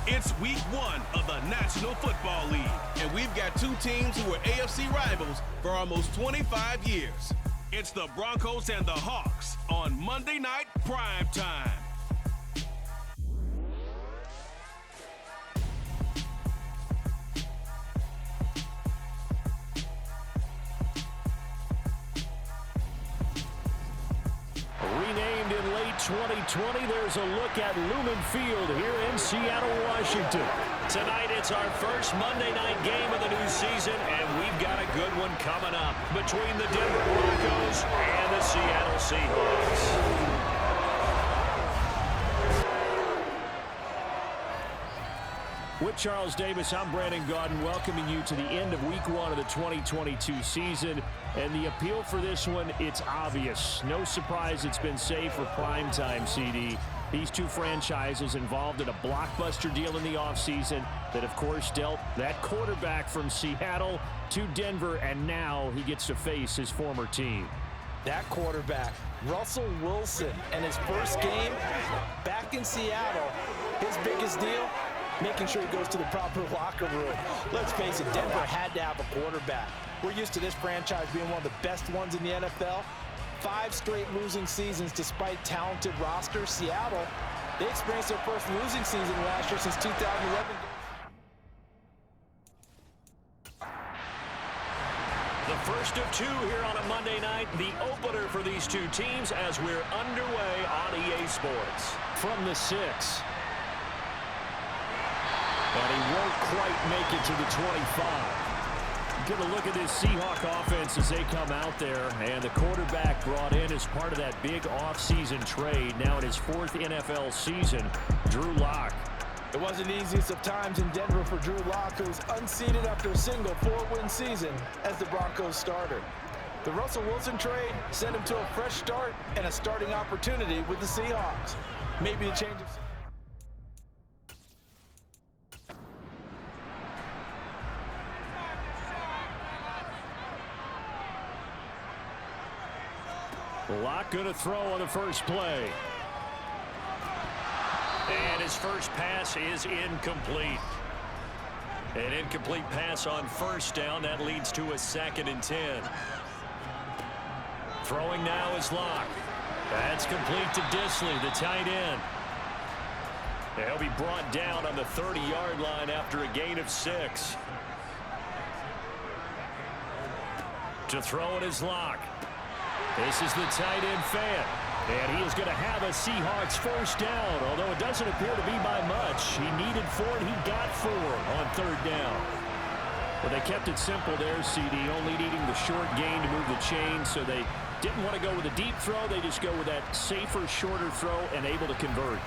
It's week 1 of the National Football League, and we've got two teams who were AFC rivals for almost 25 years. It's the Broncos and the Hawks on Monday Night Prime Time. Renamed in late 2020, there's a look at Lumen Field here in Seattle, Washington. Tonight, it's our first Monday night game of the new season, and we've got a good one coming up between the Denver Broncos and the Seattle Seahawks. With Charles Davis, I'm Brandon Gaudin, welcoming you to the end of week 1 of the 2022 season. And the appeal for this one, it's obvious. No surprise it's been saved for primetime, CD. These two franchises involved in a blockbuster deal in the offseason that, of course, dealt that quarterback from Seattle to Denver, and now he gets to face his former team. That quarterback, Russell Wilson, and his first game back in Seattle, his biggest deal, making sure he goes to the proper locker room. Let's face it, Denver had to have a quarterback. We're used to this franchise being one of the best ones in the NFL. 5 straight losing seasons despite talented rosters. Seattle, they experienced their first losing season last year since 2011. The first of 2 here on a Monday night, the opener for these two teams as we're underway on EA Sports. From the 6. And he won't quite make it to the 25. Get a look at this Seahawk offense as they come out there. And the quarterback brought in as part of that big offseason trade. Now in his 4th NFL season, Drew Lock. It wasn't the easiest of times in Denver for Drew Lock, who was unseated after a single 4-win season as the Broncos starter. The Russell Wilson trade sent him to a fresh start and a starting opportunity with the Seahawks. Maybe a change of... Lock going to throw on the first play. And his first pass is incomplete. An incomplete pass on first down. That leads to a 2nd and 10. Throwing now is Lock. That's complete to Disley, the tight end. He'll be brought down on the 30-yard line after a gain of 6. To throw it is Lock. This is the tight end fan, and he is going to have a Seahawks first down, although it doesn't appear to be by much. He needed 4, and he got 4 on 3rd down. Well, they kept it simple there, CD, only needing the short gain to move the chain, so they didn't want to go with a deep throw. They just go with that safer, shorter throw and able to convert.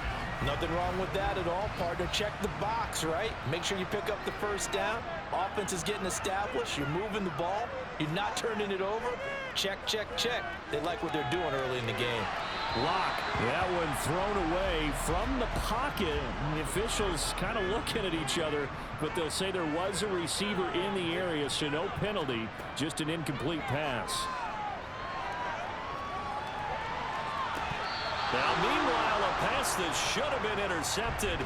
Nothing wrong with that at all, partner. Check the box, right? Make sure you pick up the first down. Offense is getting established. You're moving the ball. You're not turning it over. Check, check, check. They like what they're doing early in the game. Lock, that one thrown away from the pocket. The officials kind of looking at each other, but they'll say there was a receiver in the area, so no penalty, just an incomplete pass. Now, meanwhile, a pass that should have been intercepted,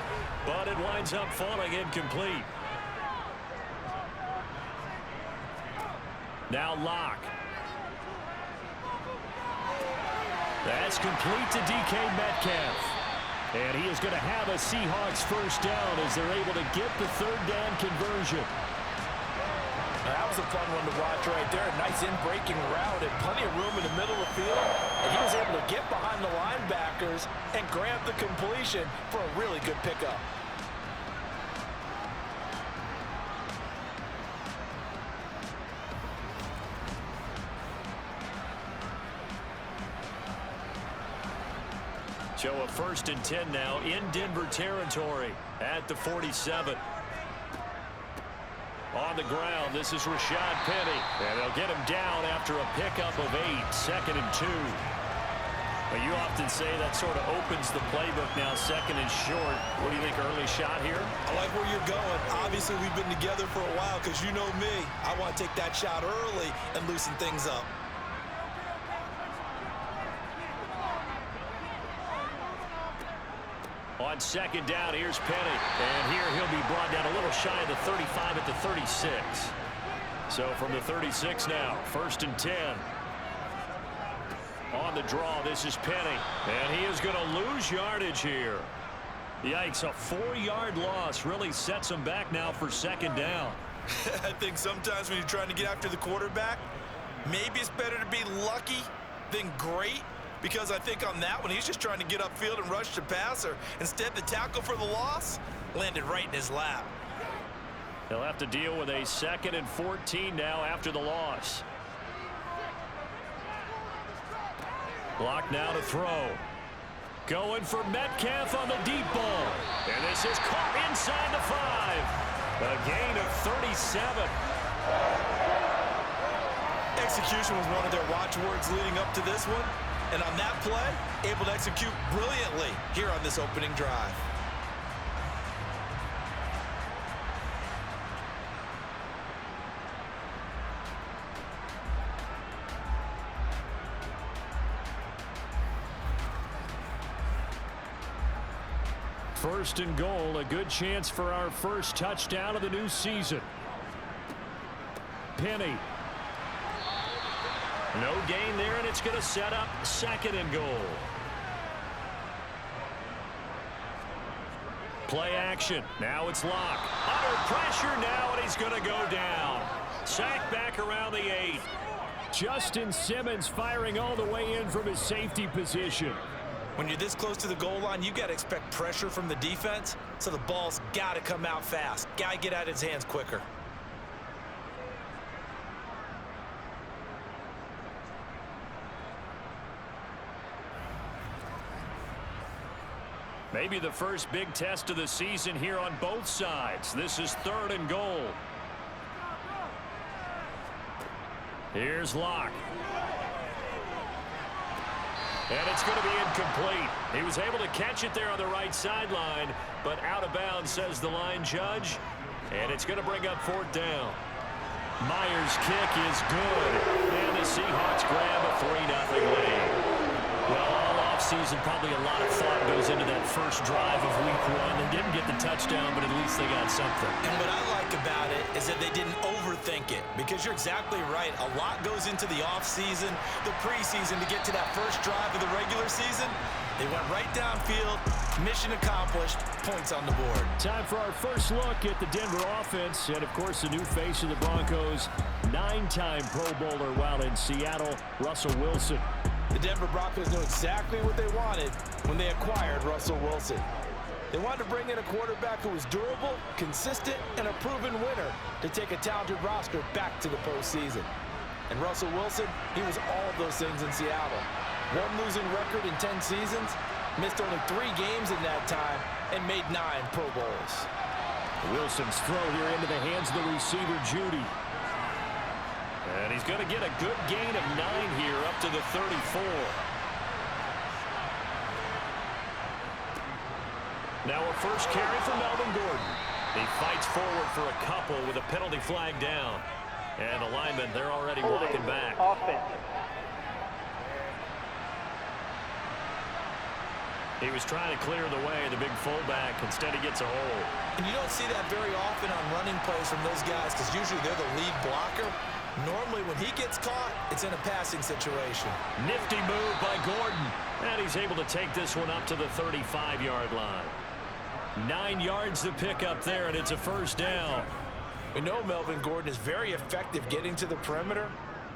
but it winds up falling incomplete. Now Lock. That's complete to DK Metcalf. And he is going to have a Seahawks first down as they're able to get the 3rd down conversion. That was a fun one to watch right there. A nice in-breaking route and plenty of room in the middle of the field. And he was able to get behind the linebackers and grab the completion for a really good pickup. So a 1st and 10 now in Denver territory at the 47. On the ground, this is Rashad Penny. And they'll get him down after a pickup of 8, 2nd and 2. But you often say that sort of opens the playbook now, 2nd and short. What do you think, early shot here? I like where you're going. Obviously, we've been together for a while because you know me. I want to take that shot early and loosen things up. On second down, here's Penny. And here he'll be brought down a little shy of the 35 at the 36. So from the 36 now, 1st and 10. On the draw, this is Penny. And he is going to lose yardage here. Yikes, a 4-yard loss really sets him back now for 2nd down. I think sometimes when you're trying to get after the quarterback, maybe it's better to be lucky than great. Because I think on that one, he's just trying to get upfield and rush the passer. Instead, the tackle for the loss landed right in his lap. He'll have to deal with a 2nd and 14 now after the loss. Block now to throw. Going for Metcalf on the deep ball. And this is caught inside the 5. A gain of 37. Execution was one of their watchwords leading up to this one. And on that play, able to execute brilliantly here on this opening drive. First and goal, a good chance for our first touchdown of the new season. Penny. No gain there, and it's going to set up 2nd and goal. Play action. Now it's Locke. Under pressure now, and he's going to go down. Sacked back around the 8. Justin Simmons firing all the way in from his safety position. When you're this close to the goal line, you got to expect pressure from the defense, so the ball's got to come out fast. Got to get out of his hands quicker. Maybe the first big test of the season here on both sides. This is 3rd and goal. Here's Locke. And it's going to be incomplete. He was able to catch it there on the right sideline, but out of bounds, says the line judge. And it's going to bring up 4th down. Myers' kick is good. And the Seahawks grab a 3-0 lead. Well, all offseason, probably a lot of thought goes into that first drive of week 1. They didn't get the touchdown, but at least they got something. And what I like about it is that they didn't overthink it, because you're exactly right. A lot goes into the offseason, the preseason, to get to that first drive of the regular season. They went right downfield, mission accomplished, points on the board. Time for our first look at the Denver offense, and of course the new face of the Broncos, 9-time Pro Bowler while in Seattle, Russell Wilson. The Denver Broncos knew exactly what they wanted when they acquired Russell Wilson. They wanted to bring in a quarterback who was durable, consistent, and a proven winner to take a talented roster back to the postseason. And Russell Wilson, he was all of those things in Seattle. 1 losing record in 10 seasons, missed only 3 games in that time, and made 9 Pro Bowls. Wilson's throw here into the hands of the receiver, Judy. And he's going to get a good gain of 9 here up to the 34. Now a first carry for Melvin Gordon. He fights forward for a couple with a penalty flag down. And the linemen, they're already walking back. He was trying to clear the way, the big fullback. Instead, he gets a hold. And you don't see that very often on running plays from those guys, because usually they're the lead blocker. Normally, when he gets caught, it's in a passing situation. Nifty move by Gordon. And he's able to take this one up to the 35-yard line. 9 yards to pick up there, and it's a first down. We know Melvin Gordon is very effective getting to the perimeter,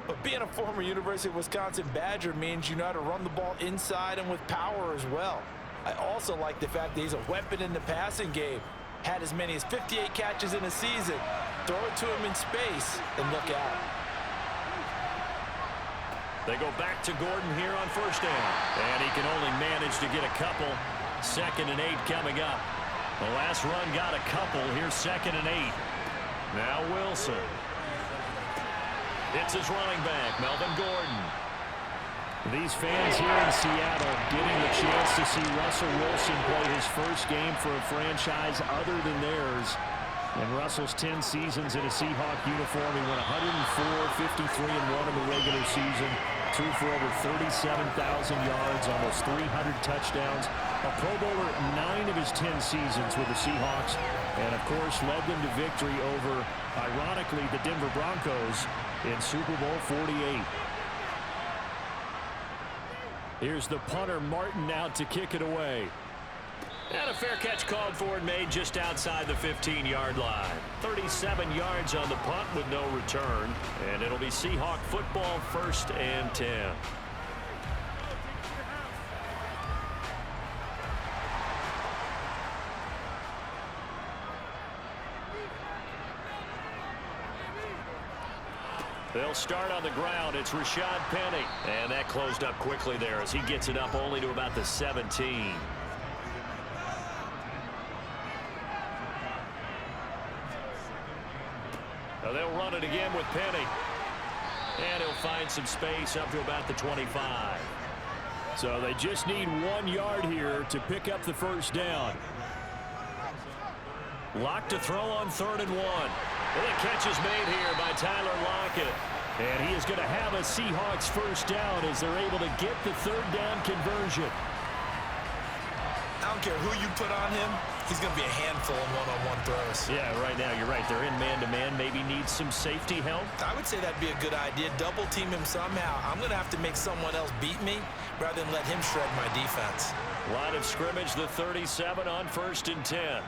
but being a former University of Wisconsin Badger means you know how to run the ball inside and with power as well. I also like the fact that he's a weapon in the passing game. Had as many as 58 catches in a season. Throw it to him in space and look out. They go back to Gordon here on first down. And he can only manage to get a couple. 2nd and 8 coming up. The last run got a couple. Here's 2nd and 8. Now Wilson. It's his running back, Melvin Gordon. These fans here in Seattle getting the chance to see Russell Wilson play his first game for a franchise other than theirs. In Russell's 10 seasons in a Seahawk uniform, he went 104, 53-1 in the regular season, Two for over 37,000 yards, almost 300 touchdowns. A Pro Bowler 9 of his 10 seasons with the Seahawks. And, of course, led them to victory over, ironically, the Denver Broncos in Super Bowl 48. Here's the punter, Martin, out to kick it away. And a fair catch called for and made just outside the 15-yard line. 37 yards on the punt with no return. And it'll be Seahawk football, 1st and 10. They'll start on the ground. It's Rashad Penny. And that closed up quickly there as he gets it up only to about the 17. They'll run it again with Penny. And he'll find some space up to about the 25. So they just need 1 yard here to pick up the first down. Lock to throw on 3rd and 1. And the catch is made here by Tyler Lockett. And he is going to have a Seahawks first down as they're able to get the 3rd down conversion. I don't care who you put on him. He's going to be a handful in one-on-one throws. Yeah, right now you're right. They're in man-to-man. Maybe needs some safety help. I would say that'd be a good idea. Double team him somehow. I'm going to have to make someone else beat me rather than let him shred my defense. Line of scrimmage, the 37 on 1st and 10.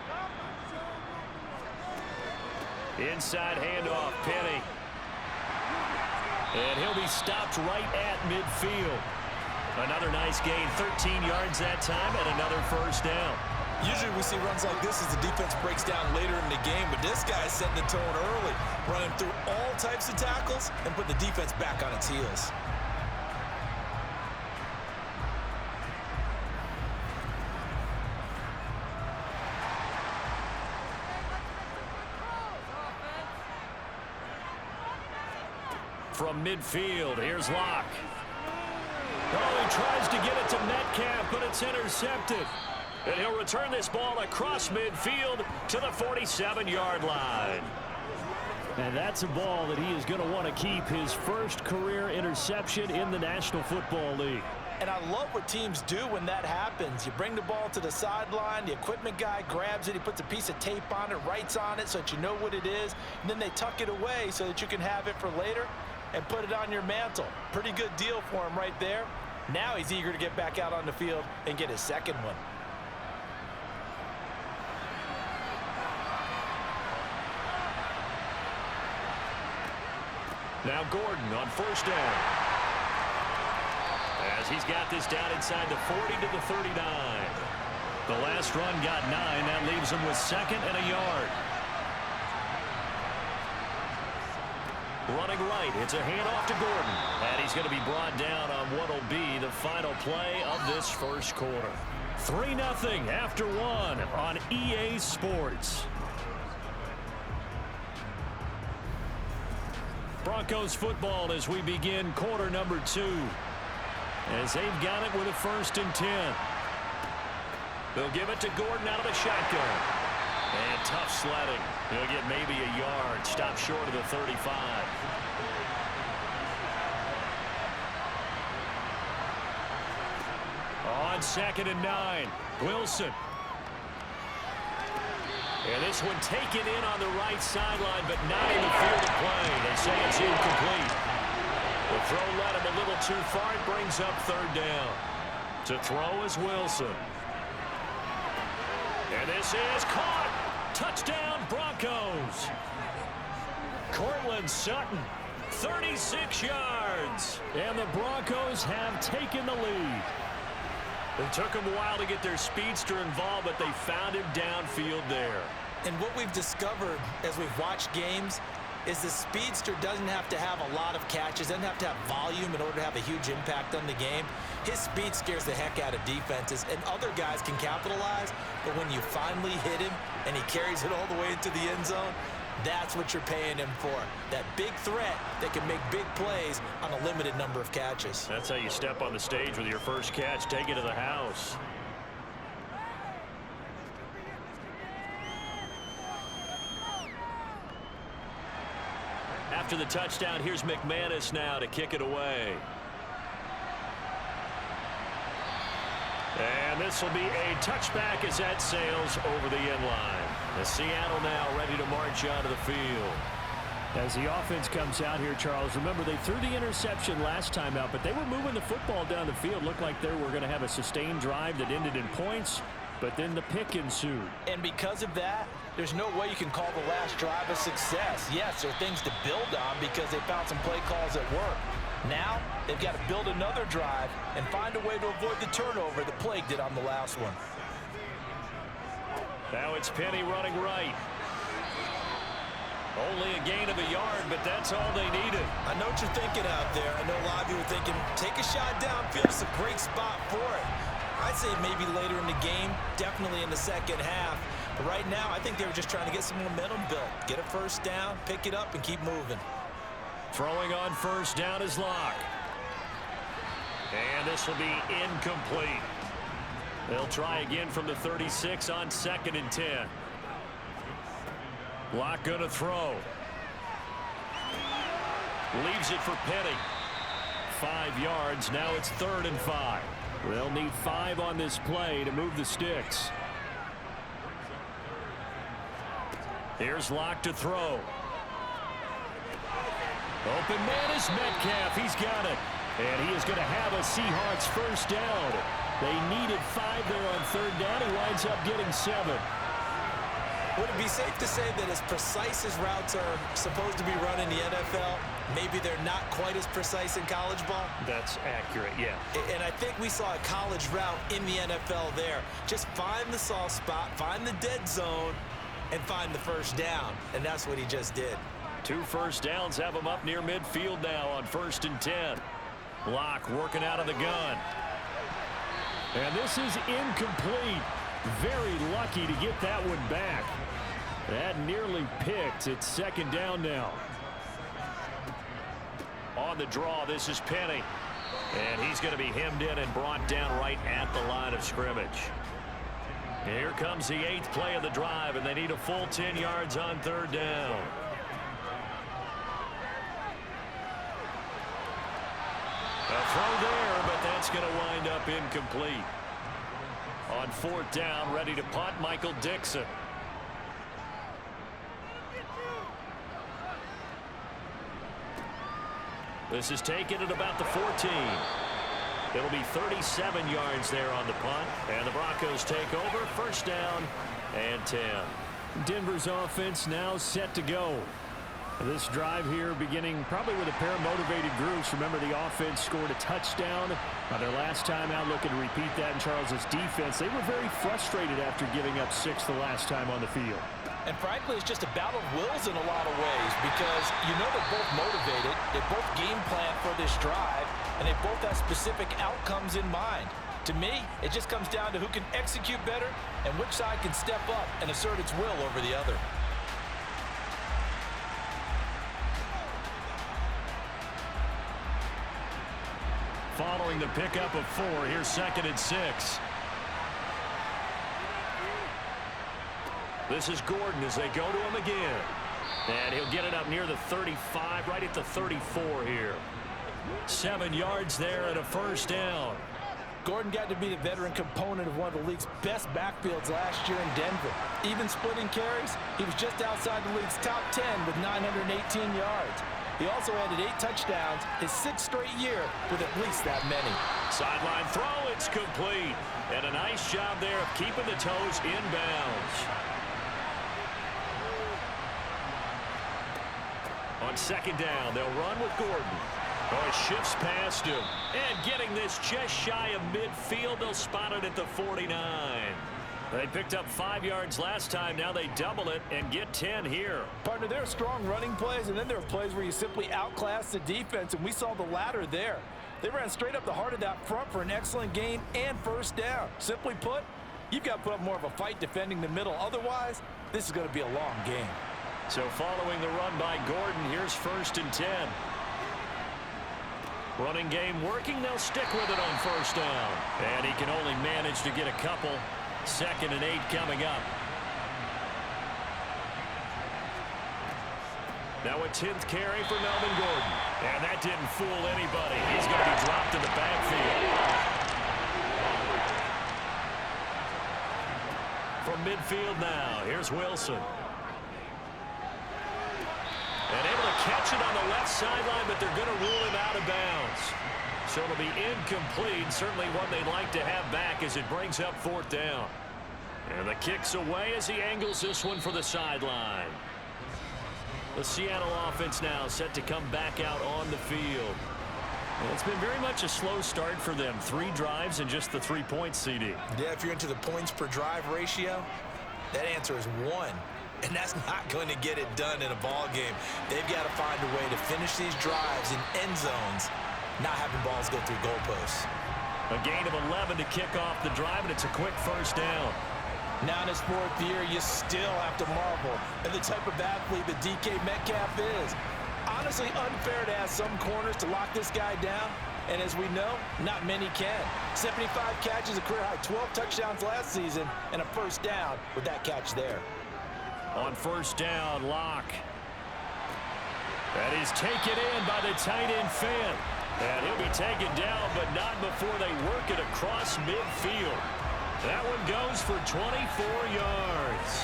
Inside handoff, Penny. And he'll be stopped right at midfield. Another nice gain, 13 yards that time, and another first down. Usually we see runs like this as the defense breaks down later in the game, but this guy's setting the tone early, running through all types of tackles and put the defense back on its heels. From midfield, here's Locke. Oh, he tries to get it to Metcalf, but it's intercepted. And he'll return this ball across midfield to the 47-yard line. And that's a ball that he is going to want to keep, his first career interception in the National Football League. And I love what teams do when that happens. You bring the ball to the sideline, the equipment guy grabs it, he puts a piece of tape on it, writes on it so that you know what it is, and then they tuck it away so that you can have it for later and put it on your mantle. Pretty good deal for him right there. Now he's eager to get back out on the field and get his second one. Now Gordon on first down. As he's got this down inside the 40 to the 39. The last run got 9. That leaves him with 2nd and a yard. Running right. It's a handoff to Gordon. And he's going to be brought down on what will be the final play of this first quarter. 3-0 after 1 on EA Sports. Broncos football as we begin quarter number 2. As they've got it with a 1st and 10. They'll give it to Gordon out of the shotgun. And tough sledding. He'll get maybe a yard. Stop short of the 35. On 2nd and 9. Wilson. And this one taken in on the right sideline, but not in the field of play. They say it's incomplete. The throw led him a little too far. It brings up 3rd down. To throw is Wilson. And this is caught. Touchdown, Broncos. Cortland Sutton, 36 yards. And the Broncos have taken the lead. It took them a while to get their speedster involved, but they found him downfield there. And what we've discovered as we've watched games is the speedster doesn't have to have a lot of catches, doesn't have to have volume in order to have a huge impact on the game. His speed scares the heck out of defenses, and other guys can capitalize, but when you finally hit him and he carries it all the way into the end zone, that's what you're paying him for. That big threat that can make big plays on a limited number of catches. That's how you step on the stage with your first catch. Take it to the house. After the touchdown, here's McManus now to kick it away. this will be a touchback as that sails over the end line. The Seattle now ready to march onto the field. As the offense comes out here, Charles, remember they threw the interception last time out, but they were moving the football down the field. Looked like they were going to have a sustained drive that ended in points, but then the pick ensued. And because of that, there's no way you can call the last drive a success. Yes, there are things to build on because they found some play calls at work. Now, they've got to build another drive and find a way to avoid the turnover that plagued it on the last one. Now it's Penny running right. Only a gain of a yard, but that's all they needed. I know what you're thinking out there. I know a lot of you are thinking, take a shot downfield. It's a great spot for it. I'd say maybe later in the game, definitely in the second half. But right now, I think they were just trying to get some momentum built. Get a first down, pick it up, and keep moving. Throwing on first down is Locke. And this will be incomplete. They'll try again from the 36 on 2nd and 10. Locke going to throw. Leaves it for Penny. 5 yards. Now it's 3rd and 5. They'll need 5 on this play to move the sticks. Here's Locke to throw. Open man is Metcalf. He's got it. And he is going to have a Seahawks first down. They needed 5 there on 3rd down. He winds up getting 7. Would it be safe to say that as precise as routes are supposed to be run in the NFL, maybe they're not quite as precise in college ball? That's accurate, yeah. And I think we saw a college route in the NFL there. Just find the soft spot, find the dead zone, and find the first down. And that's what he just did. 2 first downs have him up near midfield now on 1st and 10. Locke working out of the gun. And this is incomplete. Very lucky to get that one back. That nearly picked. It's 2nd down now. On the draw, this is Penny. And he's going to be hemmed in and brought down right at the line of scrimmage. Here comes the 8th play of the drive, and they need a full 10 yards on 3rd down. A throw there, but that's going to wind up incomplete. On 4th down, ready to punt, Michael Dixon. This is taken at about the 14. It'll be 37 yards there on the punt, and the Broncos take over, first down and 10. Denver's offense now set to go. This drive here beginning probably with a pair of motivated groups. Remember, the offense scored a touchdown their last time out. Looking to repeat that in Charles's defense. They were very frustrated after giving up 6 the last time on the field. And frankly, it's just a battle of wills in a lot of ways because you know they're both motivated. They both game plan for this drive, and they both have specific outcomes in mind. To me, it just comes down to who can execute better and which side can step up and assert its will over the other. Following the pickup of 4, here's 2nd and 6. This is Gordon as they go to him again. And he'll get it up near the 35, right at the 34 here. 7 yards there and a first down. Gordon got to be the veteran component of one of the league's best backfields last year in Denver. Even splitting carries, he was just outside the league's top 10 with 918 yards. He also added 8 touchdowns, his 6th straight year with at least that many. Sideline throw, it's complete. And a nice job there of keeping the toes inbounds. On 2nd down, they'll run with Gordon. Oh, he shifts past him. And getting this just shy of midfield, they'll spot it at the 49. They picked up 5 yards last time. Now they double it and get 10 here. Partner, there are strong running plays, and then there are plays where you simply outclass the defense, and we saw the latter there. They ran straight up the heart of that front for an excellent gain and first down. Simply put, you've got to put up more of a fight defending the middle. Otherwise, this is going to be a long game. So following the run by Gordon, here's 1st and 10. Running game working. They'll stick with it on first down. And he can only manage to get a couple. 2nd and 8 coming up. Now a 10th carry for Melvin Gordon. And that didn't fool anybody. He's going to be dropped in the backfield. From midfield now, here's Wilson. And able to catch it on the left sideline, but they're going to rule him out of bounds. So it'll be incomplete. Certainly one they'd like to have back as it brings up 4th down. And the kick's away as he angles this one for the sideline. The Seattle offense now set to come back out on the field. And it's been very much a slow start for them. 3 drives and just the 3 points, CD. Yeah, if you're into the points per drive ratio, that answer is 1. And that's not going to get it done in a ball game. They've got to find a way to finish these drives in end zones, not having balls go through goalposts. A gain of 11 to kick off the drive, and it's a quick 1st down. Now in his 4th year, you still have to marvel at the type of athlete that DK Metcalf is. Honestly, unfair to ask some corners to lock this guy down. And as we know, not many can. 75 catches, a career high 12 touchdowns last season, and a 1st down with that catch there. On 1st down, Locke. That is taken in by the tight end Fant. And he'll be taken down, but not before they work it across midfield. That one goes for 24 yards.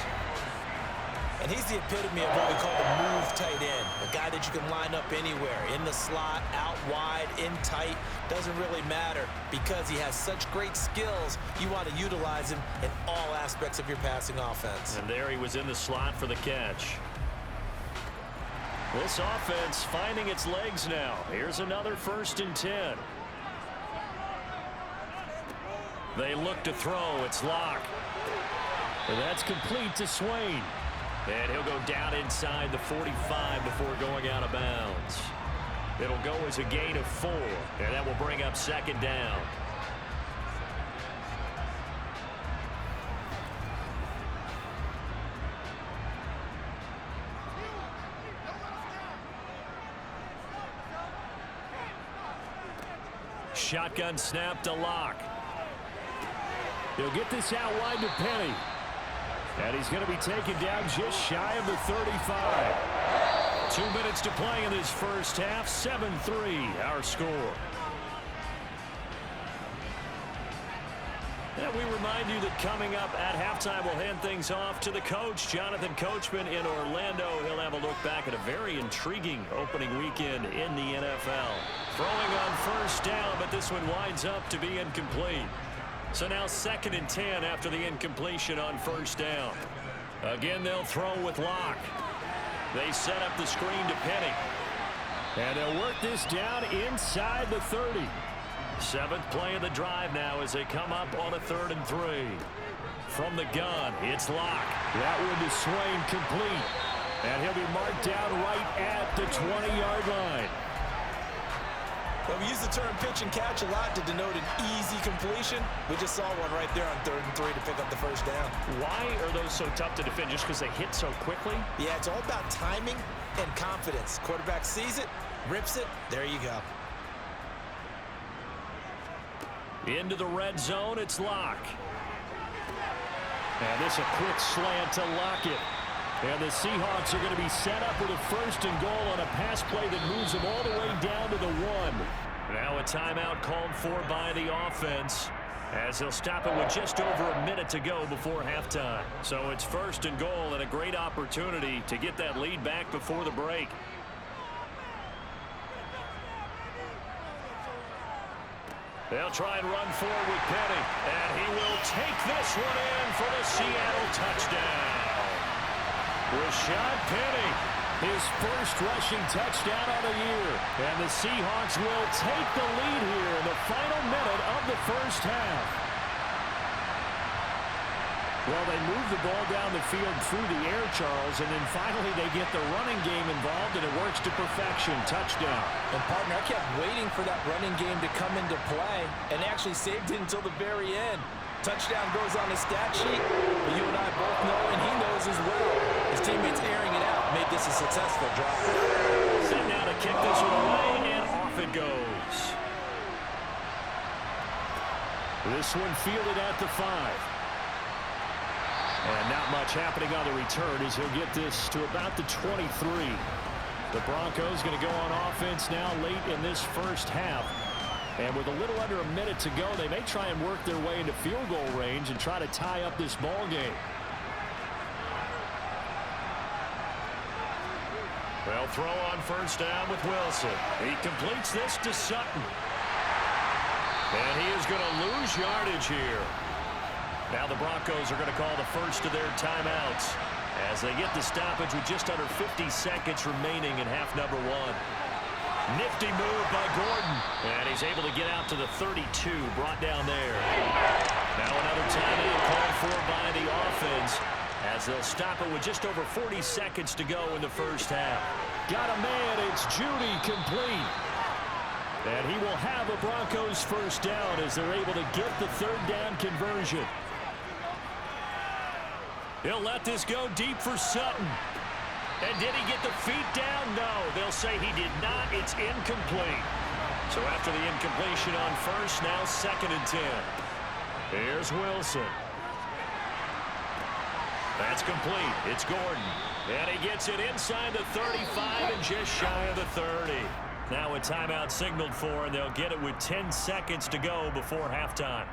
And he's the epitome of what we call the move tight end. A guy that you can line up anywhere, in the slot, out wide, in tight. Doesn't really matter because he has such great skills. You want to utilize him in all aspects of your passing offense. And there he was in the slot for the catch. This offense finding its legs now. Here's another 1st and 10. They look to throw. It's Locke. And that's complete to Swain. And he'll go down inside the 45 before going out of bounds. It'll go as a gain of 4, and that will bring up 2nd down. Shotgun snap to Locke. He'll get this out wide to Penny. And he's going to be taken down just shy of the 35. 2 minutes to play in this 1st half. 7-3 our score. And we remind you that coming up at halftime, we'll hand things off to the coach, Jonathan Coachman in Orlando. He'll have a look back at a very intriguing opening weekend in the NFL. Throwing on 1st down, but this one winds up to be incomplete. So now 2nd and 10 after the incompletion on 1st down. Again, they'll throw with Locke. They set up the screen to Penny. And they'll work this down inside the 30. 7th play of the drive now as they come up on a 3rd and 3. From the gun, it's Locke. That one to Swain complete. And he'll be marked down right at the 20-yard line. Well, we use the term pitch and catch a lot to denote an easy completion. We just saw one right there on 3rd and 3 to pick up the 1st down. Why are those so tough to defend? Just because they hit so quickly? Yeah, it's all about timing and confidence. Quarterback sees it, rips it, there you go. Into the red zone, it's Locke. And this a quick slant to Lockett. And the Seahawks are going to be set up with a 1st and goal on a pass play that moves them all the way down to the 1. Now a timeout called for by the offense as they'll stop it with just over a minute to go before halftime. So it's 1st and goal and a great opportunity to get that lead back before the break. They'll try and run forward with Penny. And he will take this one in for the Seattle touchdown. Rashad Penny, his 1st rushing touchdown of the year. And the Seahawks will take the lead here in the final minute of the 1st half. Well, they move the ball down the field through the air, Charles, and then finally they get the running game involved, and it works to perfection. Touchdown. And, partner, I kept waiting for that running game to come into play and actually saved it until the very end. Touchdown goes on the stat sheet, but you and I both know, and he knows as well, his teammates airing it out made this a successful drive. Set now to kick this one away, and off it goes. This one fielded at the 5. And not much happening on the return as he'll get this to about the 23. The Broncos going to go on offense now late in this 1st half. And with a little under a minute to go, they may try and work their way into field goal range and try to tie up this ball game. They'll throw on first down with Wilson. He completes this to Sutton. And he is going to lose yardage here. Now the Broncos are going to call the first of their timeouts as they get the stoppage with just under 50 seconds remaining in half number one. Nifty move by Gordon. And he's able to get out to the 32, brought down there. Now another timeout called for by the offense as they'll stop it with just over 40 seconds to go in the first half. Got a man, it's Judy complete. And he will have a Broncos first down as they're able to get the third down conversion. He'll let this go deep for Sutton. And did he get the feet down? No, they'll say he did not. It's incomplete. So after the incompletion on first, now 2nd and 10. Here's Wilson. That's complete. It's Gordon. And he gets it inside the 35 and just shy of the 30. Now a timeout signaled for, and they'll get it with 10 seconds to go before halftime.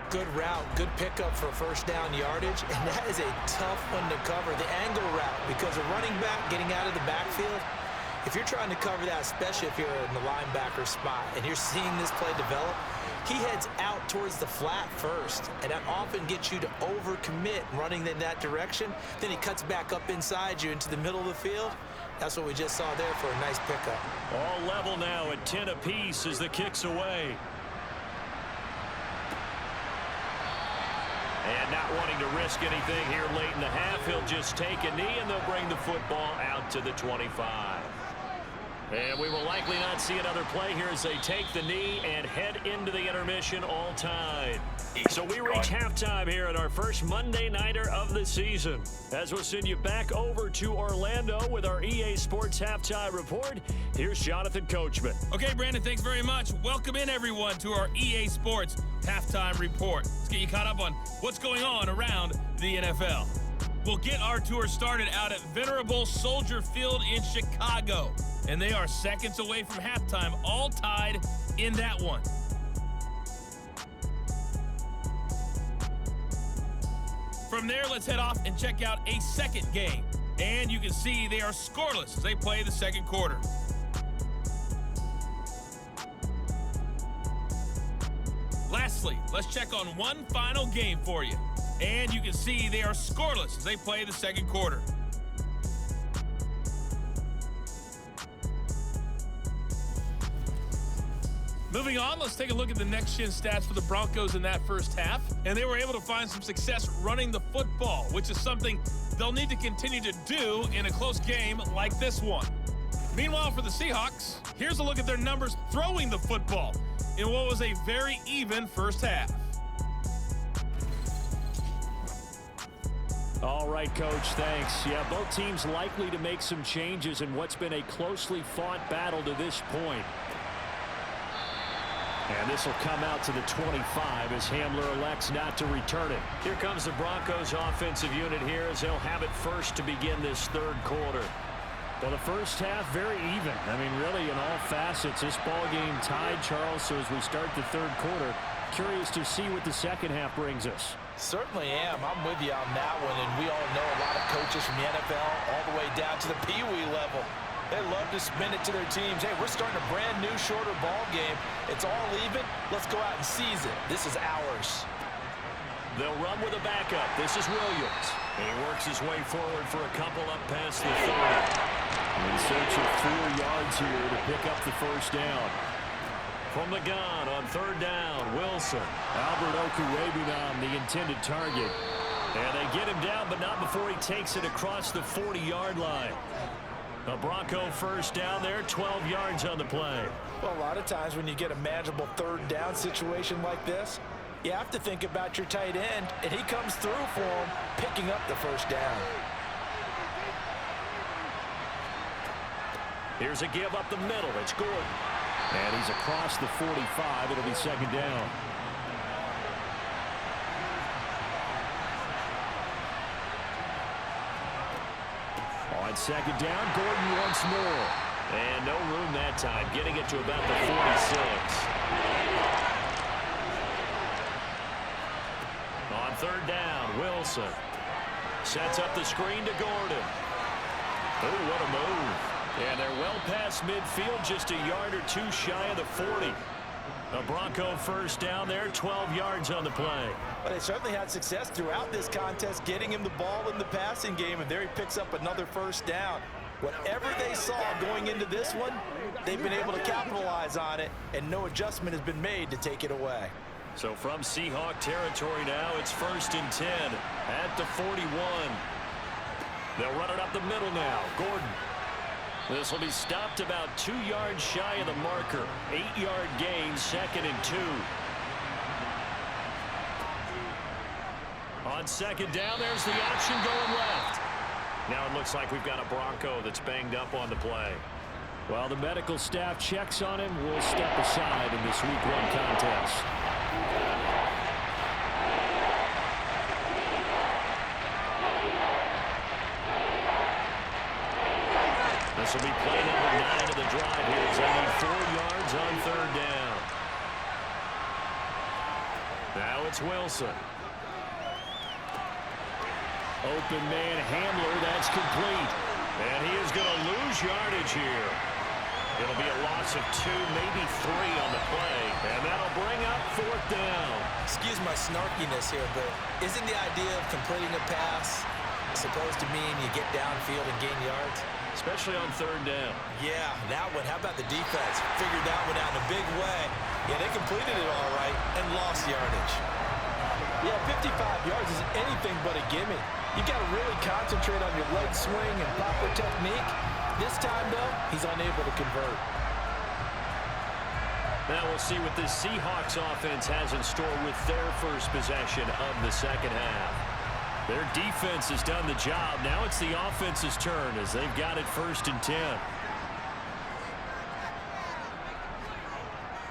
Good route, good pickup for first down yardage, and that is a tough one to cover, the angle route, because a running back getting out of the backfield, if you're trying to cover that, especially if you're in the linebacker spot, and you're seeing this play develop, he heads out towards the flat first, and that often gets you to overcommit running in that direction. Then he cuts back up inside you into the middle of the field. That's what we just saw there for a nice pickup. All level now at 10 apiece as the kick's away. And not wanting to risk anything here late in the half, he'll just take a knee, and they'll bring the football out to the 25. And we will likely not see another play here as they take the knee and head into the intermission all tied. So we reach halftime here at our first Monday Nighter of the season. As we'll send you back over to Orlando with our EA Sports Halftime Report, here's Jonathan Coachman. Okay, Brandon, thanks very much. Welcome in, everyone, to our EA Sports Halftime Report. Let's get you caught up on what's going on around the NFL. We'll get our tour started out at Venerable Soldier Field in Chicago. And they are seconds away from halftime, all tied in that one. From there, let's head off and check out a second game. And you can see they are scoreless as they play the second quarter. Lastly, let's check on one final game for you. And you can see they are scoreless as they play the second quarter. Moving on, let's take a look at the next-gen stats for the Broncos in that first half. And they were able to find some success running the football, which is something they'll need to continue to do in a close game like this one. Meanwhile, for the Seahawks, here's a look at their numbers throwing the football in what was a very even first half. All right, Coach, thanks. Yeah, both teams likely to make some changes in what's been a closely fought battle to this point. And this will come out to the 25 as Hamler elects not to return it. Here comes the Broncos offensive unit here as they'll have it first to begin this third quarter. Well, the first half, very even. I mean, really, in all facets, this ball game tied, Charles. So as we start the third quarter, curious to see what the second half brings us. Certainly am. I'm with you on that one. And we all know a lot of coaches from the NFL all the way down to the Pee-wee level. They love to spin it to their teams. Hey, we're starting a brand new, shorter ball game. It's all even. Let's go out and seize it. This is ours. They'll run with a backup. This is Williams. And he works his way forward for a couple up past the 30. In search of 4 yards here to pick up the first down. From the gun on third down, Wilson. Albert Okurebunom, the intended target. And they get him down, but not before he takes it across the 40-yard line. A Bronco first down there, 12 yards on the play. Well, a lot of times when you get a manageable third down situation like this, you have to think about your tight end, and he comes through for him, picking up the first down. Here's a give up the middle. It's Gordon. And he's across the 45. It'll be second down. On second down, Gordon once more. And no room that time, getting it to about the 46. On third down, Wilson sets up the screen to Gordon. Oh, what a move. And they're well past midfield, just a yard or two shy of the 40. A Bronco first down there, 12 yards on the play. But they certainly had success throughout this contest, getting him the ball in the passing game, and there he picks up another first down. Whatever they saw going into this one, they've been able to capitalize on it, and no adjustment has been made to take it away. So from Seahawk territory now, it's 1st and 10 at the 41. They'll run it up the middle now. Gordon. This will be stopped about 2 yards shy of the marker. 8-yard gain, 2nd and 2. On second down, there's the option going left. Now it looks like we've got a Bronco that's banged up on the play. While the medical staff checks on him, we'll step aside in this Week 1 contest. This will be play number 9 of the drive here as they need 4 yards on third down. Now it's Wilson. Open man Hamler, that's complete. And he is going to lose yardage here. It'll be a loss of 2, maybe 3 on the play. And that'll bring up 4th down. Excuse my snarkiness here, but isn't the idea of completing a pass supposed to mean you get downfield and gain yards? Especially on third down. Yeah, that one. How about the defense? Figured that one out in a big way. Yeah, they completed it all right and lost yardage. Yeah, 55 yards is anything but a gimme. You got to really concentrate on your leg swing and proper technique. This time, though, he's unable to convert. Now we'll see what this Seahawks offense has in store with their first possession of the second half. Their defense has done the job. Now it's the offense's turn as they've got it 1st and 10.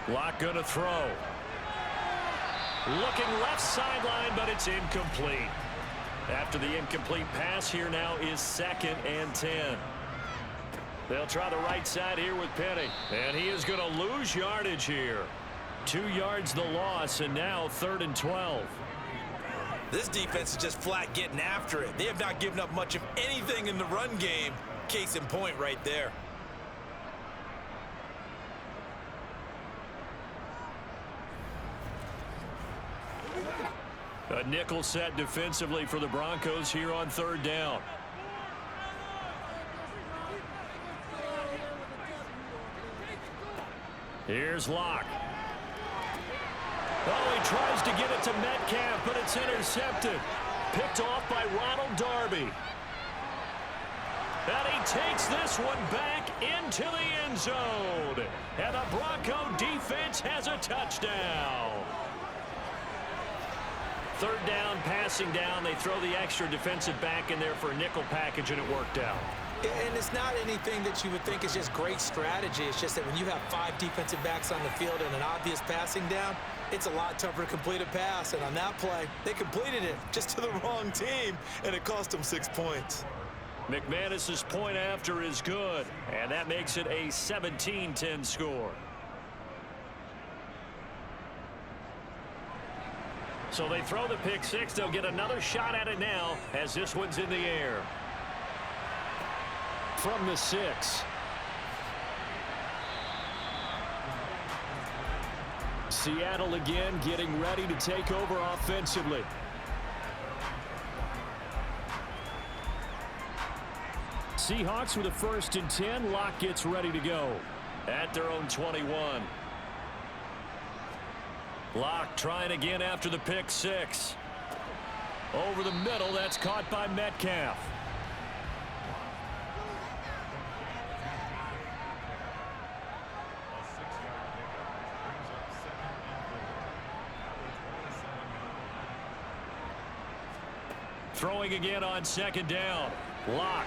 Locke going to throw. Looking left sideline, but it's incomplete. After the incomplete pass, here now is 2nd and 10. They'll try the right side here with Penny. And he is going to lose yardage here. 2 yards the loss, and now 3rd and 12. This defense is just flat getting after it. They have not given up much of anything in the run game. Case in point right there. A nickel set defensively for the Broncos here on third down. Here's Locke. Oh, he tries to get it to Metcalf, but it's intercepted. Picked off by Ronald Darby. And he takes this one back into the end zone. And the Bronco defense has a touchdown. Third down, passing down. They throw the extra defensive back in there for a nickel package, and it worked out. And it's not anything that you would think is just great strategy. It's just that when you have 5 defensive backs on the field and an obvious passing down, it's a lot tougher to complete a pass. And on that play, they completed it just to the wrong team, and it cost them 6 points. McManus's point after is good, and that makes it a 17-10 score. So they throw the pick six. They'll get another shot at it now as this one's in the air. From the 6. Seattle again getting ready to take over offensively. Seahawks with a 1st and 10. Locke gets ready to go at their own 21. Locke trying again after the pick six. Over the middle, that's caught by Metcalf. Throwing again on 2nd down. Locke.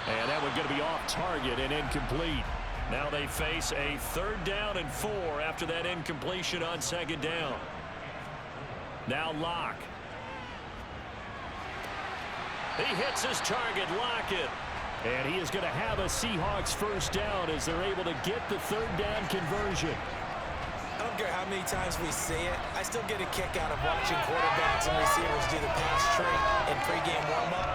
And that one going to be off target and incomplete. Now they face a 3rd down and 4 after that incompletion on 2nd down. Now Locke. He hits his target, Lockett. And he is going to have a Seahawks first down as they're able to get the third down conversion. I don't care how many times we see it. I still get a kick out of watching quarterbacks and receivers do the pass tree in pregame warm-up.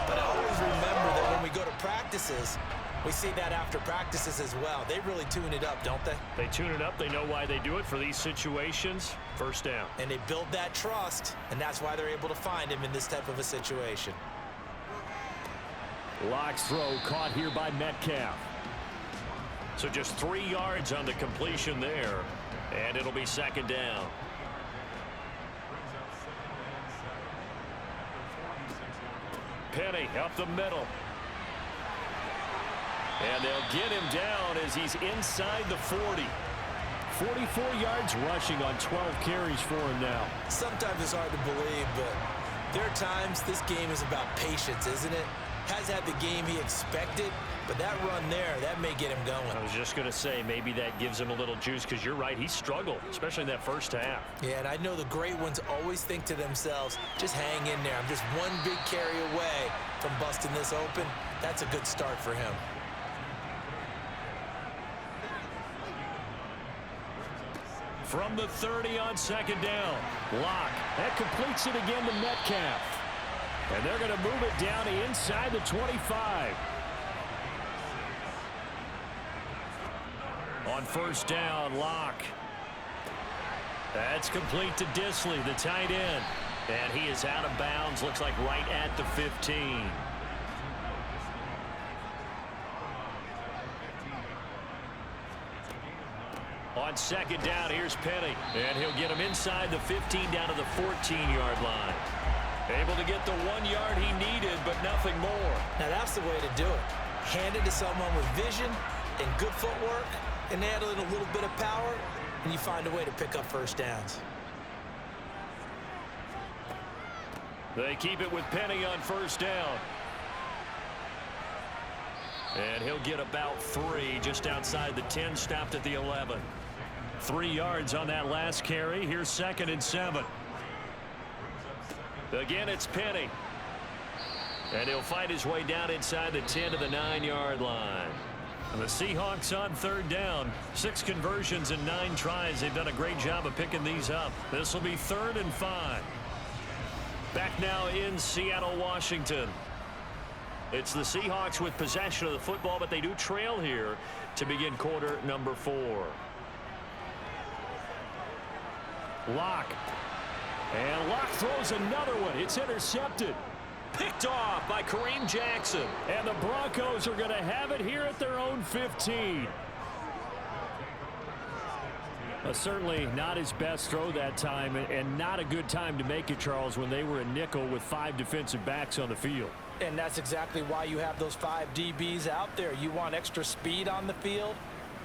But I always remember that when we go to practices, we see that after practices as well. They really tune it up, don't they? They tune it up. They know why they do it for these situations. First down. And they build that trust, and that's why they're able to find him in this type of a situation. Lock's throw caught here by Metcalf. So just 3 yards on the completion there, and it'll be second down. Penny up the middle. And they'll get him down as he's inside the 40. 44 yards rushing on 12 carries for him now. Sometimes it's hard to believe, but there are times this game is about patience, isn't it? Has had the game he expected, but that run there, that may get him going. I was just going to say, maybe that gives him a little juice, because you're right, he struggled, especially in that first half. Yeah, and I know the great ones always think to themselves, just hang in there. I'm just one big carry away from busting this open. That's a good start for him. From the 30 on second down, Lock. That completes it again to Metcalf. And they're going to move it down to inside the 25. On first down, Lock. That's complete to Disley, the tight end. And he is out of bounds, looks like right at the 15. On second down, here's Penny. And he'll get him inside the 15 down to the 14-yard line. Able to get the 1 yard he needed, but nothing more. Now that's the way to do it. Hand it to someone with vision and good footwork, and add in a little bit of power, and you find a way to pick up first downs. They keep it with Penny on first down. And he'll get about 3 just outside the 10, stopped at the 11. 3 yards on that last carry. Here's 2nd and 7. Again, it's Penny. And he'll fight his way down inside the 10 to the 9-yard line. And the Seahawks on third down. 6 conversions and 9 tries. They've done a great job of picking these up. This will be 3rd and 5. Back now in Seattle, Washington. It's the Seahawks with possession of the football, but they do trail here to begin quarter number 4. Lock. And Lock throws another one. It's intercepted. Picked off by Kareem Jackson. And the Broncos are going to have it here at their own 15. Certainly not his best throw that time, and not a good time to make it, Charles, when they were a nickel with 5 defensive backs on the field. And that's exactly why you have those 5 DBs out there. You want extra speed on the field,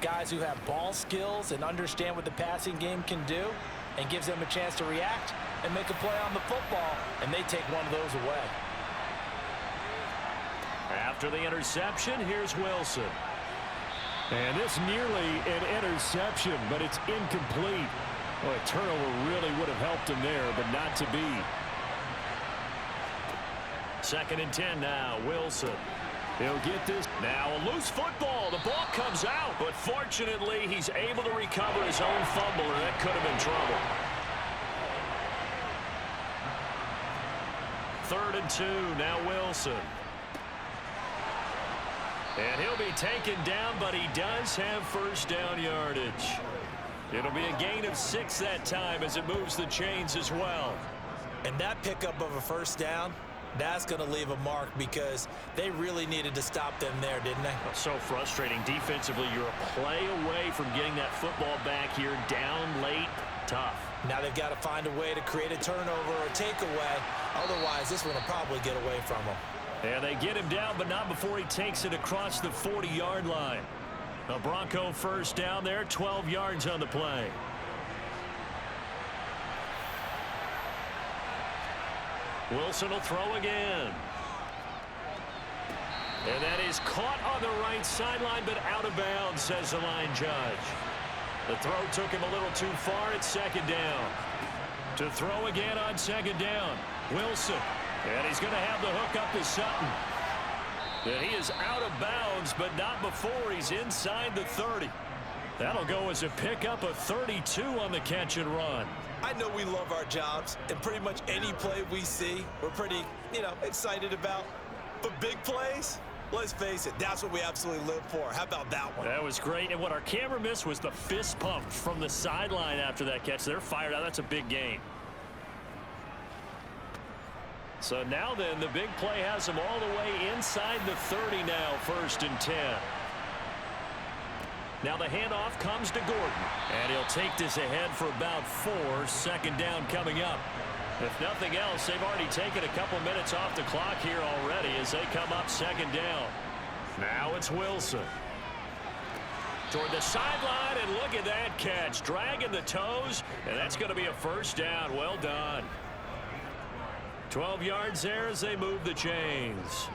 guys who have ball skills and understand what the passing game can do, and gives them a chance to react and make a play on the football, and they take one of those away. After the interception, here's Wilson. And this nearly an interception, but it's incomplete. Well, a turnover really would have helped him there, but not to be. 2nd and 10 now, Wilson. He'll get this. Now a loose football. The ball comes out, but fortunately he's able to recover his own fumble, or that could have been trouble. 3rd and 2, now Wilson. And he'll be taken down, but he does have first down yardage. It'll be a gain of 6 that time as it moves the chains as well. And that pickup of a first down, that's going to leave a mark, because they really needed to stop them there, didn't they? So frustrating. Defensively, you're a play away from getting that football back here, down late, tough. Now they've got to find a way to create a turnover or takeaway. Otherwise, this one will probably get away from them. And they get him down, but not before he takes it across the 40-yard line. A Bronco first down there, 12 yards on the play. Wilson will throw again. And that is caught on the right sideline, but out of bounds, says the line judge. The throw took him a little too far at 2nd down. To throw again on 2nd down, Wilson. And he's going to have the hook up to Sutton. And he is out of bounds, but not before he's inside the 30. That'll go as a pickup of 32 on the catch and run. I know we love our jobs, and pretty much any play we see, we're pretty, excited about. But big plays, let's face it, that's what we absolutely live for. How about that one? That was great, and what our camera missed was the fist pump from the sideline after that catch. They're fired out. That's a big gain. So now then, the big play has them all the way inside the 30 now, 1st and 10. Now the handoff comes to Gordon, and he'll take this ahead for about 4. 2nd down coming up. If nothing else, they've already taken a couple minutes off the clock here already as they come up 2nd down. Now it's Wilson. Toward the sideline, and look at that catch. Dragging the toes, and that's going to be a 1st down. Well done. 12 yards there as they move the chains.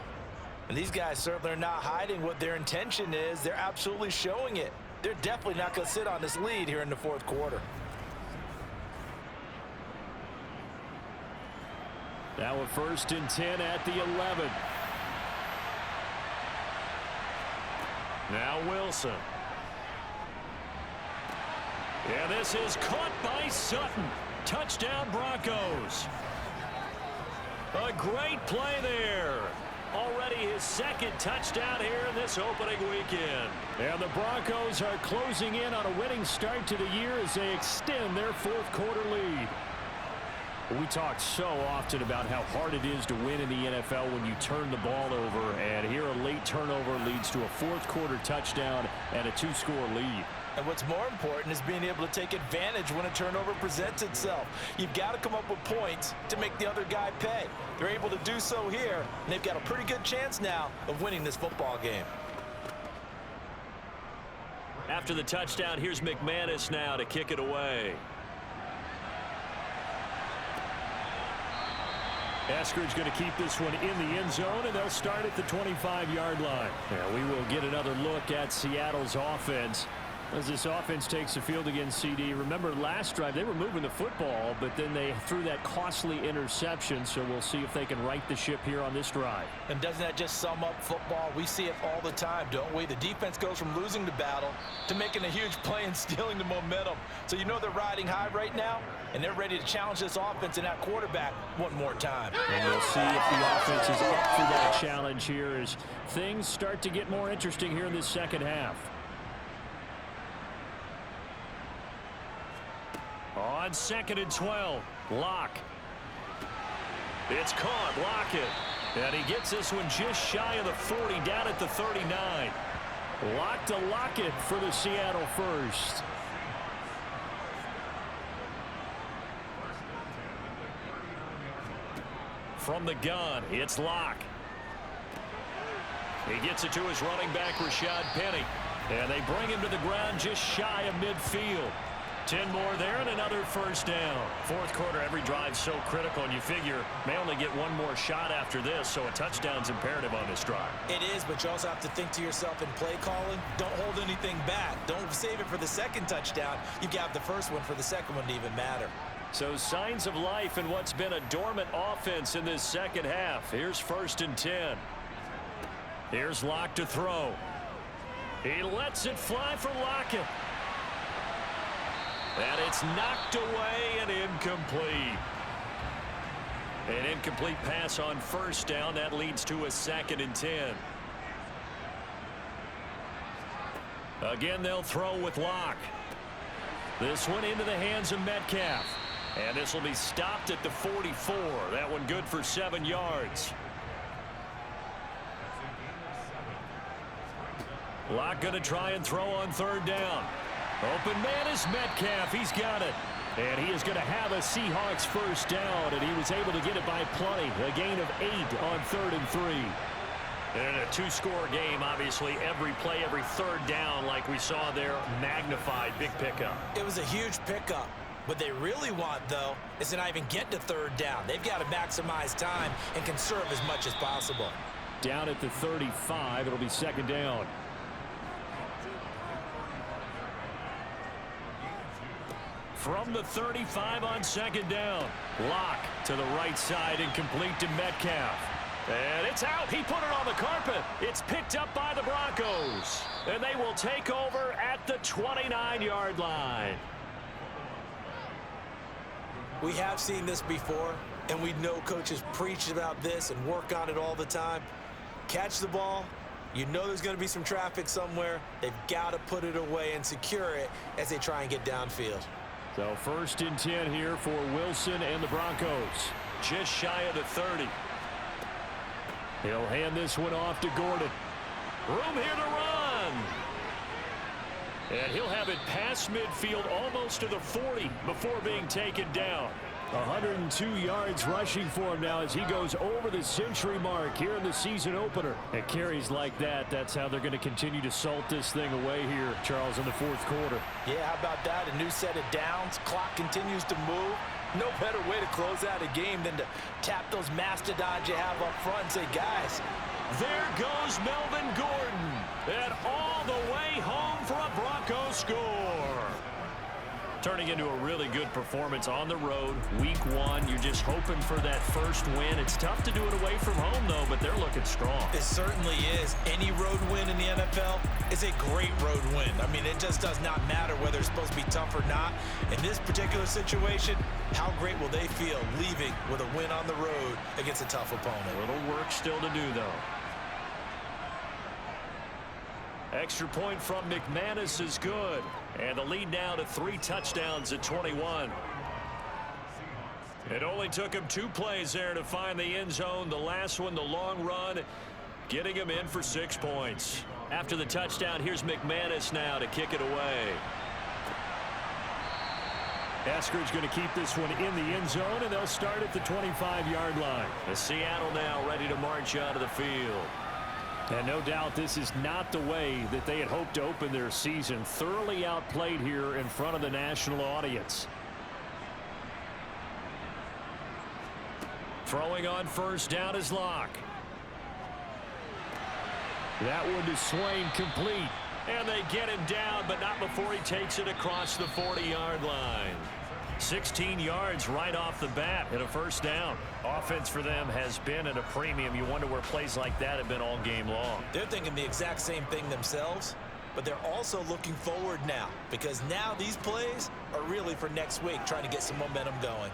And these guys certainly are not hiding what their intention is. They're absolutely showing it. They're definitely not going to sit on this lead here in the 4th quarter. Now a 1st and 10 at the 11. Now Wilson. And this is caught by Sutton. Touchdown Broncos. A great play there. Already his 2nd touchdown here in this opening weekend. And the Broncos are closing in on a winning start to the year as they extend their 4th quarter lead. We talk so often about how hard it is to win in the NFL when you turn the ball over, and here a late turnover leads to a 4th quarter touchdown and a 2-score lead. And what's more important is being able to take advantage when a turnover presents itself. You've got to come up with points to make the other guy pay. They're able to do so here, and they've got a pretty good chance now of winning this football game. After the touchdown, here's McManus now to kick it away. Eskridge going to keep this one in the end zone, and they'll start at the 25-yard line. Now we will get another look at Seattle's offense as this offense takes the field against CD. Remember, last drive they were moving the football, but then they threw that costly interception, so we'll see if they can right the ship here on this drive. And doesn't that just sum up football? We see it all the time, don't we? The defense goes from losing the battle to making a huge play and stealing the momentum. So you know they're riding high right now, and they're ready to challenge this offense and that quarterback one more time. And we'll see if the offense is up for that challenge here as things start to get more interesting here in this 2nd half. On 2nd and 12, Locke. It's caught, Lockett. And he gets this one just shy of the 40, down at the 39. Locke to Lockett for the Seattle first. From the gun, it's Locke. He gets it to his running back, Rashad Penny. And they bring him to the ground just shy of midfield. 10 more there and another 1st down. 4th quarter, every drive so critical, and you figure may only get one more shot after this, so a touchdown's imperative on this drive. It is, but you also have to think to yourself in play calling, don't hold anything back. Don't save it for the 2nd touchdown. You've got the 1st one for the 2nd one to even matter. So signs of life in what's been a dormant offense in this 2nd half. Here's 1st and 10. Here's Locke to throw. He lets it fly for Lockett. And it's knocked away and incomplete. An incomplete pass on 1st down. That leads to a 2nd and 10. Again, they'll throw with Locke. This one into the hands of Metcalf. And this will be stopped at the 44. That one good for 7 yards. Locke going to try and throw on 3rd down. Open man is Metcalf. He's got it. And he is going to have a Seahawks 1st down, and he was able to get it by plenty. A gain of 8 on 3rd and 3. And in a 2-score game, obviously, every play, every 3rd down, like we saw there, magnified. Big pickup. It was a huge pickup. What they really want, though, is to not even get to 3rd down. They've got to maximize time and conserve as much as possible. Down at the 35, it'll be 2nd down. From the 35 on 2nd down. Locke to the right side and complete to Metcalf. And it's out. He put it on the carpet. It's picked up by the Broncos. And they will take over at the 29-yard line. We have seen this before, and we know coaches preach about this and work on it all the time. Catch the ball. You know there's going to be some traffic somewhere. They've got to put it away and secure it as they try and get downfield. So 1st and 10 here for Wilson and the Broncos. Just shy of the 30. He'll hand this one off to Gordon. Room here to run. And he'll have it past midfield almost to the 40 before being taken down. 102 yards rushing for him now as he goes over the century mark here in the season opener. And carries like that, that's how they're going to continue to salt this thing away here, Charles, in the 4th quarter. Yeah, how about that? A new set of downs. Clock continues to move. No better way to close out a game than to tap those mastodons you have up front and say, guys. There goes Melvin Gordon. And all the way home for a Broncos score. Turning into a really good performance on the road. Week 1, you're just hoping for that first win. It's tough to do it away from home, though, but they're looking strong. It certainly is. Any road win in the NFL is a great road win. I mean, it just does not matter whether it's supposed to be tough or not. In this particular situation, how great will they feel leaving with a win on the road against a tough opponent? A little work still to do, though. Extra point from McManus is good. And the lead now to 3 touchdowns at 21. It only took him 2 plays there to find the end zone. The last one, the long run, getting him in for 6 points. After the touchdown, here's McManus now to kick it away. Eskridge going to keep this one in the end zone, and they'll start at the 25-yard line. The Seattle now ready to march out of the field. And no doubt this is not the way that they had hoped to open their season. Thoroughly outplayed here in front of the national audience. Throwing on 1st down is Locke. That one to Swain, complete. And they get him down, but not before he takes it across the 40-yard line. 16 yards right off the bat and a 1st down. Offense for them has been at a premium. You wonder where plays like that have been all game long. They're thinking the exact same thing themselves, but they're also looking forward now because now these plays are really for next week, trying to get some momentum going.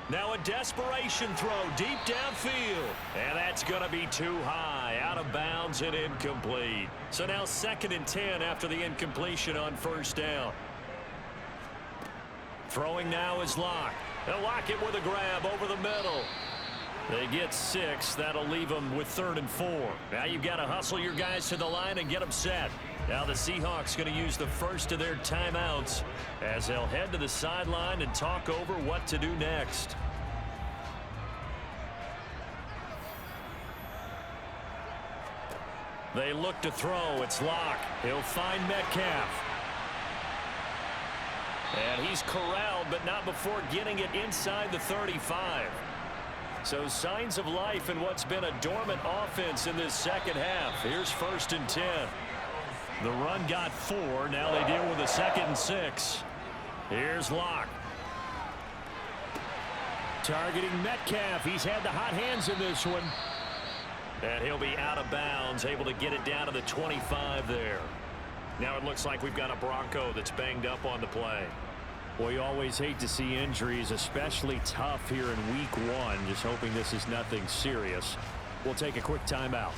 Now a desperation throw deep downfield. And that's going to be too high. Out of bounds and incomplete. So now 2nd and 10 after the incompletion on 1st down. Throwing now is Locke. They'll lock it with a grab over the middle. They get 6. That'll leave them with 3rd and 4. Now you've got to hustle your guys to the line and get them set. Now the Seahawks going to use the first of their timeouts as they'll head to the sideline and talk over what to do next. They look to throw. It's Locke. He'll find Metcalf. And he's corralled, but not before getting it inside the 35. So signs of life in what's been a dormant offense in this 2nd half. Here's 1st and 10. The run got 4. Now they deal with a 2nd and 6. Here's Locke. Targeting Metcalf. He's had the hot hands in this one. And he'll be out of bounds, able to get it down to the 25 there. Now it looks like we've got a Bronco that's banged up on the play. Well, you always hate to see injuries, especially tough here in week 1. Just hoping this is nothing serious. We'll take a quick timeout.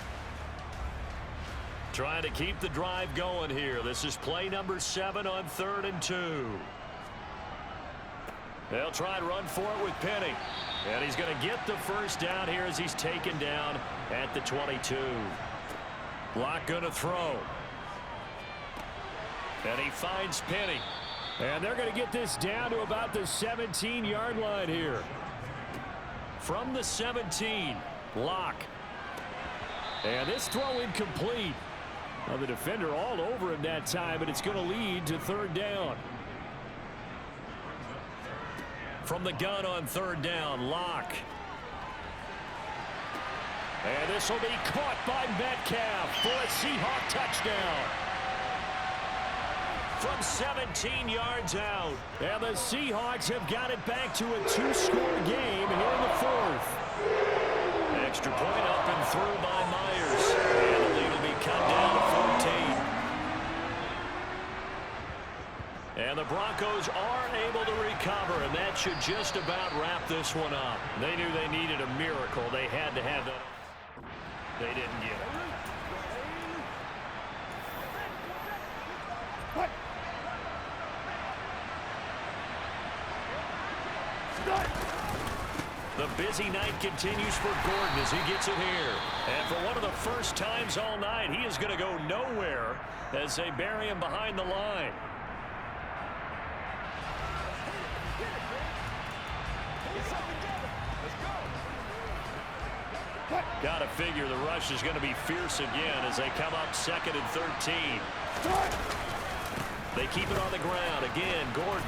Trying to keep the drive going here. This is play number 7 on 3rd and 2. They'll try and run for it with Penny. And he's going to get the 1st down here as he's taken down at the 22. Locke going to throw. And he finds Penny. And they're going to get this down to about the 17-yard line here. From the 17, Locke. And this throw incomplete. Well, the defender all over him that time, but it's going to lead to 3rd down. From the gun on 3rd down, Locke. And this will be caught by Metcalf for a Seahawk touchdown. From 17 yards out. And the Seahawks have got it back to a 2-score game here in the 4th. Extra point up and through by Myers. And the lead will be cut down to 14. And the Broncos are able to recover, and that should just about wrap this one up. They knew they needed a miracle. They had to have that. They didn't get it. The busy night continues for Gordon as he gets it here. And for one of the first times all night, he is going to go nowhere as they bury him behind the line. Got to figure the rush is going to be fierce again as they come up 2nd and 13. They keep it on the ground. Again, Gordon.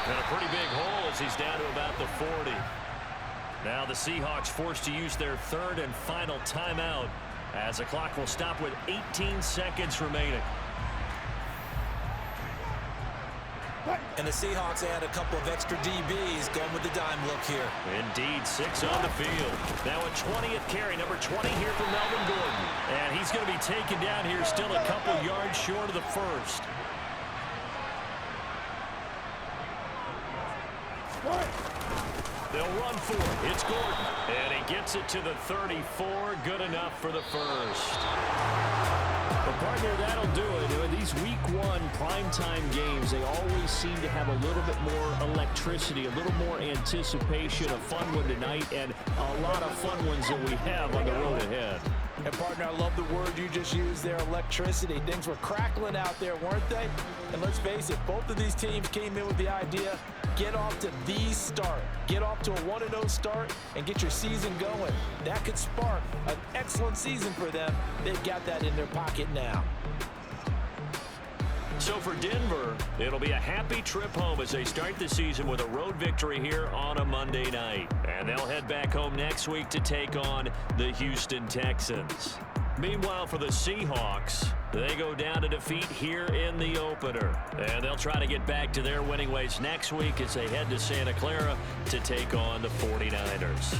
And a pretty big hole as he's down to about the 40. Now the Seahawks forced to use their 3rd and final timeout as the clock will stop with 18 seconds remaining. And the Seahawks add a couple of extra DBs going with the dime look here. Indeed, 6 on the field. Now a 20th carry, number 20 here for Melvin Gordon. And he's going to be taken down here still a couple yards short of the first. They'll run for it. It's Gordon. And he gets it to the 34. Good enough for the first. Well, partner, that'll do it. These Week 1 primetime games, they always seem to have a little bit more electricity, a little more anticipation. A fun one tonight, and a lot of fun ones that we have on the road ahead. And, partner, I love the word you just used there, electricity. Things were crackling out there, weren't they? And let's face it, both of these teams came in with the idea, get off to the start. Get off to a 1-0 start and get your season going. That could spark an excellent season for them. They've got that in their pocket now. So for Denver, it'll be a happy trip home as they start the season with a road victory here on a Monday night. And they'll head back home next week to take on the Houston Texans. Meanwhile, for the Seahawks, they go down to defeat here in the opener. And they'll try to get back to their winning ways next week as they head to Santa Clara to take on the 49ers.